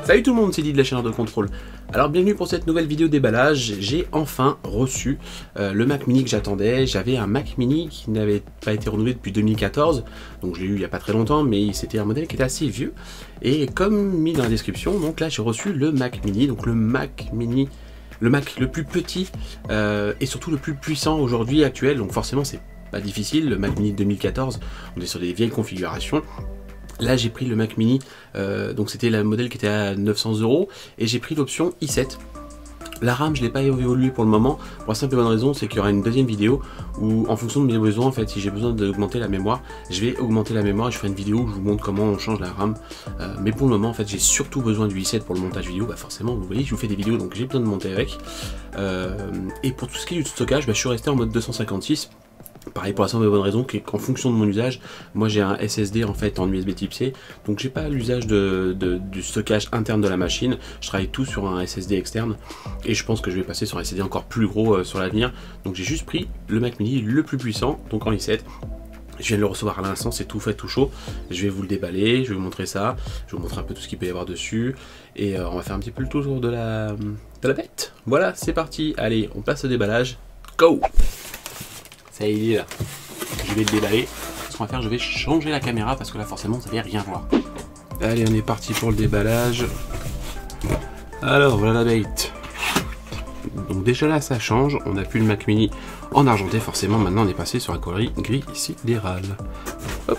Salut tout le monde, c'est Didi de la chaîne de contrôle. Alors bienvenue pour cette nouvelle vidéo déballage. J'ai enfin reçu le Mac Mini que j'attendais. J'avais un Mac Mini qui n'avait pas été renouvelé depuis 2014, donc je l'ai eu il n'y a pas très longtemps, mais c'était un modèle qui était assez vieux. Et comme mis dans la description, donc là j'ai reçu le Mac Mini, donc le Mac Mini, le Mac le plus petit et surtout le plus puissant aujourd'hui actuel. Donc forcément c'est pas difficile, le Mac Mini de 2014, on est sur des vieilles configurations. Là j'ai pris le Mac Mini, donc c'était le modèle qui était à 900 € et j'ai pris l'option i7. La RAM je l'ai pas évolué pour le moment, pour la simple et bonne raison c'est qu'il y aura une deuxième vidéo où en fonction de mes besoins, en fait si j'ai besoin d'augmenter la mémoire, je vais augmenter la mémoire et je ferai une vidéo où je vous montre comment on change la RAM. Mais pour le moment en fait j'ai surtout besoin du i7 pour le montage vidéo, bah forcément vous voyez je vous fais des vidéos donc j'ai besoin de monter avec. Et pour tout ce qui est du stockage, bah, je suis resté en mode 256. Pareil pour la simple et bonne raison qu'en fonction de mon usage, moi j'ai un SSD en fait en USB type C, donc j'ai pas l'usage du stockage interne de la machine, je travaille tout sur un SSD externe et je pense que je vais passer sur un SSD encore plus gros sur l'avenir. Donc j'ai juste pris le Mac Mini le plus puissant, donc en i7. Je viens de le recevoir à l'instant, c'est tout fait, tout chaud. Je vais vous le déballer, je vais vous montrer ça, je vais vous montrer un peu tout ce qu'il peut y avoir dessus et on va faire un petit peu le tour de la bête. Voilà, c'est parti, allez, on passe au déballage, go! Ça y est, il est là. Je vais le déballer. Ce qu'on va faire, je vais changer la caméra parce que là, forcément, vous n'allez rien voir. Allez, on est parti pour le déballage. Alors, voilà la bête. Donc déjà là, ça change. On n'a plus le Mac Mini en argenté. Forcément, maintenant, on est passé sur un coloris gris sidéral. Hop.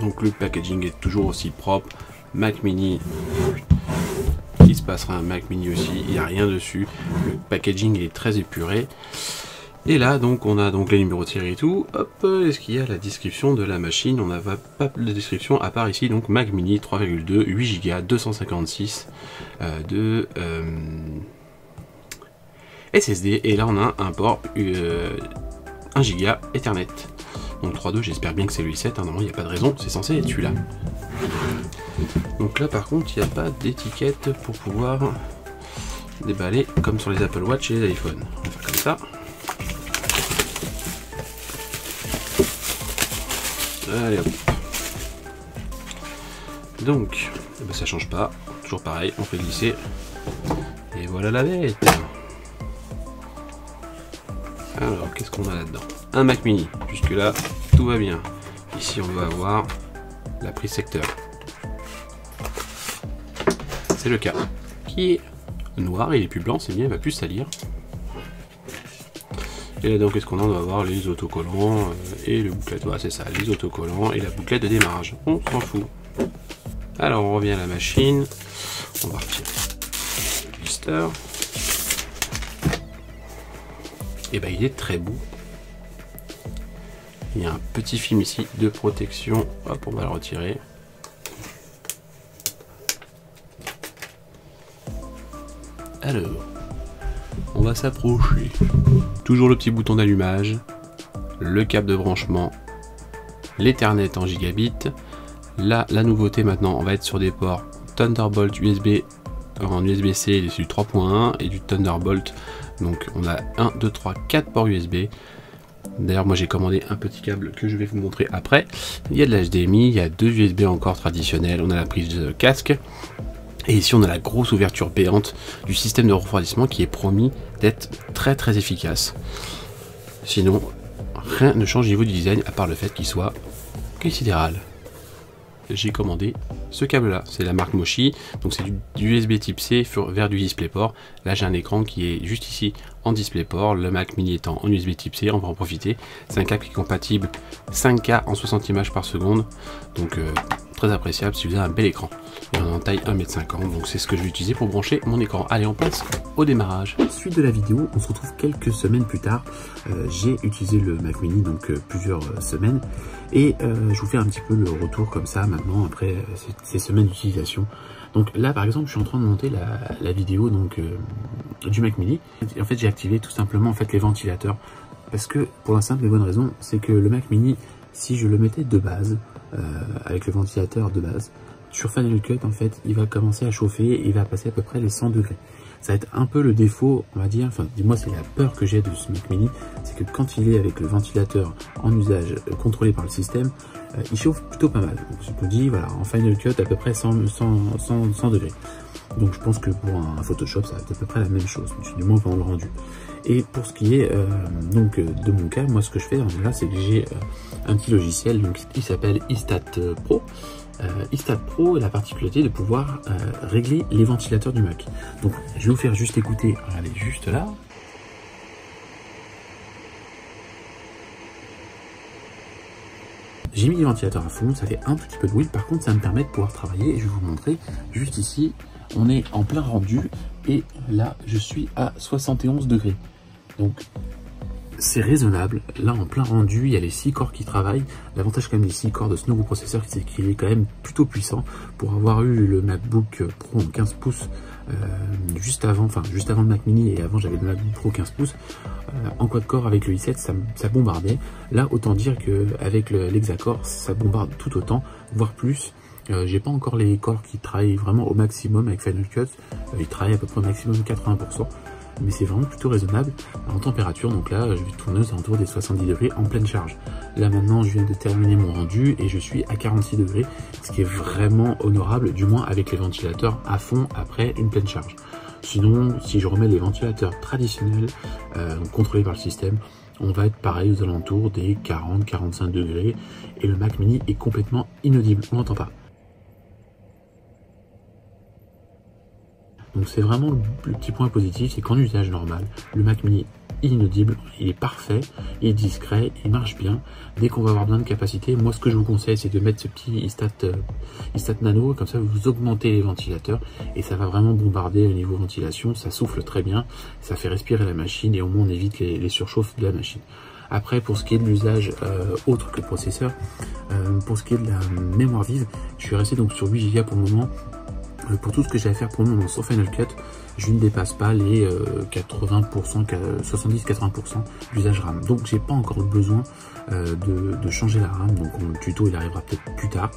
Donc le packaging est toujours aussi propre. Mac Mini. Il se passera un Mac Mini aussi. Il n'y a rien dessus. Le packaging est très épuré. Et là donc on a donc les numéros de série et tout. Hop, est-ce qu'il y a la description de la machine? On n'a pas de description à part ici, donc Mac Mini 3,2, 8 Go, 256 de SSD. Et là on a un port 1 Go Ethernet. Donc 3.2, j'espère bien que c'est le i7, hein, normalement il n'y a pas de raison, c'est censé être celui-là. Donc là par contre il n'y a pas d'étiquette pour pouvoir déballer comme sur les Apple Watch et les iPhone. On va faire comme ça. Allez hop. Donc, eh ben, ça change pas, toujours pareil, on fait glisser. Et voilà la bête. Alors, qu'est-ce qu'on a là-dedans? Un Mac Mini, jusque là, tout va bien. Ici, on va avoir la prise secteur. C'est le cas. Qui est noir, il est plus blanc, c'est bien, il va plus salir. Et là-dedans, qu'est-ce qu'on a? On va avoir les autocollants et le bouclette. Voilà, c'est ça, les autocollants et la bouclette de démarrage. On s'en fout. Alors, on revient à la machine. On va retirer le blister. Et ben, il est très beau. Il y a un petit film ici de protection. Hop, on va le retirer. Alors, on va s'approcher. Toujours le petit bouton d'allumage, le câble de branchement, l'Ethernet en gigabit. Là, la nouveauté maintenant, on va être sur des ports Thunderbolt USB en USB-C, du 3.1 et du Thunderbolt. Donc on a 1, 2, 3, 4 ports USB. D'ailleurs, moi j'ai commandé un petit câble que je vais vous montrer après. Il y a de l'HDMI, il y a 2 USB encore traditionnels, on a la prise de casque. Et ici on a la grosse ouverture béante du système de refroidissement qui est promis d'être très très efficace. Sinon, rien ne change au niveau du design à part le fait qu'il soit sidéral. J'ai commandé ce câble là, c'est la marque Moshi, donc c'est du USB type C vers du DisplayPort. Là j'ai un écran qui est juste ici en DisplayPort, le Mac Mini étant en USB type C, on va en profiter. C'est un câble qui est compatible 5K en 60 images par seconde, donc très appréciable si vous avez un bel écran. Et on est en taille 1,50 m, donc c'est ce que je vais utiliser pour brancher mon écran. Allez, on passe au démarrage. Suite de la vidéo, on se retrouve quelques semaines plus tard. J'ai utilisé le Mac Mini donc plusieurs semaines et je vous fais un petit peu le retour comme ça maintenant après ces semaines d'utilisation. Donc là par exemple je suis en train de monter la vidéo donc du Mac Mini. En fait j'ai activé tout simplement en fait les ventilateurs parce que pour la simple et bonne raison c'est que le Mac Mini, si je le mettais de base avec le ventilateur de base sur Final Cut, en fait il va commencer à chauffer et il va passer à peu près les 100 degrés. Ça va être un peu le défaut, on va dire, enfin dis-moi c'est la peur que j'ai de ce Mac Mini, c'est que quand il est avec le ventilateur en usage contrôlé par le système, il chauffe plutôt pas mal. Donc je me dis, voilà, en Final Cut à peu près 100 degrés. Donc je pense que pour un Photoshop, ça va être à peu près la même chose, du moins pendant le rendu. Et pour ce qui est donc de mon cas, moi ce que je fais là, c'est que j'ai un petit logiciel donc, qui s'appelle iStat Pro. iStat Pro a la particularité de pouvoir régler les ventilateurs du Mac. Donc je vais vous faire juste écouter, regardez juste là. J'ai mis les ventilateurs à fond, ça fait un petit peu de bruit, par contre ça me permet de pouvoir travailler et je vais vous montrer juste ici, on est en plein rendu et là je suis à 71 degrés. Donc c'est raisonnable, là en plein rendu, il y a les 6 corps qui travaillent. L'avantage quand même des 6 corps de ce nouveau processeur, c'est qu'il est quand même plutôt puissant. Pour avoir eu le MacBook Pro en 15 pouces juste avant le Mac Mini et avant j'avais le MacBook Pro 15 pouces, en quad-core avec le i7 ça bombardait. Là autant dire qu'avec l'Hexacore ça bombarde tout autant, voire plus. J'ai pas encore les corps qui travaillent vraiment au maximum avec Final Cut, ils travaillent à peu près au maximum 80%. Mais c'est vraiment plutôt raisonnable en température. Donc là je vais tourner aux alentours des 70 degrés en pleine charge. Là maintenant je viens de terminer mon rendu et je suis à 46 degrés, ce qui est vraiment honorable, du moins avec les ventilateurs à fond après une pleine charge. Sinon si je remets les ventilateurs traditionnels contrôlés par le système, on va être pareil aux alentours des 40-45 degrés et le Mac Mini est complètement inaudible, on n'entend pas. Donc c'est vraiment le petit point positif, c'est qu'en usage normal, le Mac Mini est inaudible, il est parfait, il est discret, il marche bien. Dès qu'on va avoir besoin de capacité, moi ce que je vous conseille c'est de mettre ce petit iStat Nano, comme ça vous augmentez les ventilateurs et ça va vraiment bombarder au niveau ventilation, ça souffle très bien, ça fait respirer la machine et au moins on évite les surchauffes de la machine. Après pour ce qui est de l'usage autre que le processeur, pour ce qui est de la mémoire vive, je suis resté donc sur 8 Go pour le moment. Pour tout ce que j'ai à faire pour le moment sur Final Cut, je ne dépasse pas les 80%, 70-80% d'usage RAM. Donc j'ai pas encore besoin de changer la RAM, donc le tuto il arrivera peut-être plus tard.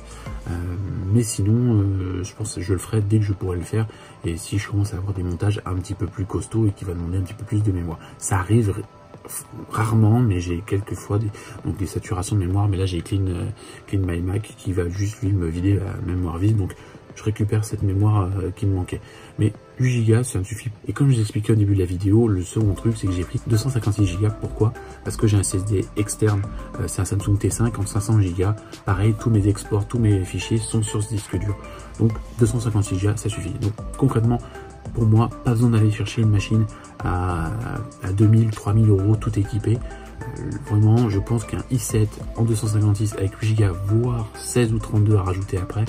Mais sinon, je pense que je le ferai dès que je pourrai le faire. Et si je commence à avoir des montages un petit peu plus costauds et qui va demander un petit peu plus de mémoire. Ça arrive rarement, mais j'ai quelques fois des saturations de mémoire. Mais là j'ai Clean My Mac qui va juste lui me vider la mémoire vive. Donc je récupère cette mémoire qui me manquait. Mais 8 Go, ça me suffit. Et comme je vous expliquais au début de la vidéo, le second truc, c'est que j'ai pris 256 Go. Pourquoi? Parce que j'ai un SSD externe, c'est un Samsung T5 en 500 Go. Pareil, tous mes exports, tous mes fichiers sont sur ce disque dur. Donc 256 Go, ça suffit. Donc concrètement, pour moi, pas besoin d'aller chercher une machine à 2000, 3000 euros tout équipé. Vraiment, je pense qu'un i7 en 256 avec 8 Go, voire 16 ou 32 à rajouter après,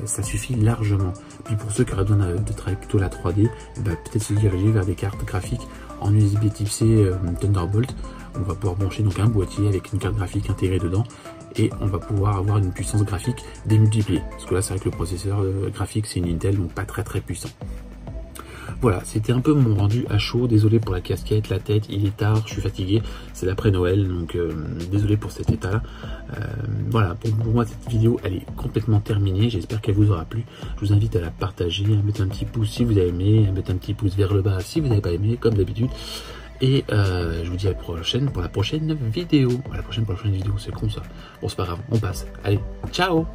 ça suffit largement. Puis pour ceux qui auraient besoin de travailler plutôt la 3D, bah, peut-être se diriger vers des cartes graphiques en USB type C Thunderbolt. On va pouvoir brancher donc un boîtier avec une carte graphique intégrée dedans et on va pouvoir avoir une puissance graphique démultipliée. Parce que là, c'est vrai que le processeur graphique, c'est une Intel, donc pas très puissant. Voilà, c'était un peu mon rendu à chaud. Désolé pour la casquette, la tête, il est tard, je suis fatigué. C'est l'après Noël, donc désolé pour cet état-là. Voilà, pour moi, cette vidéo, elle est complètement terminée. J'espère qu'elle vous aura plu. Je vous invite à la partager, à mettre un petit pouce si vous avez aimé, à mettre un petit pouce vers le bas si vous n'avez pas aimé, comme d'habitude. Et je vous dis à la prochaine pour la prochaine vidéo. À la prochaine vidéo, c'est con ça. Bon, c'est pas grave, on passe. Allez, ciao!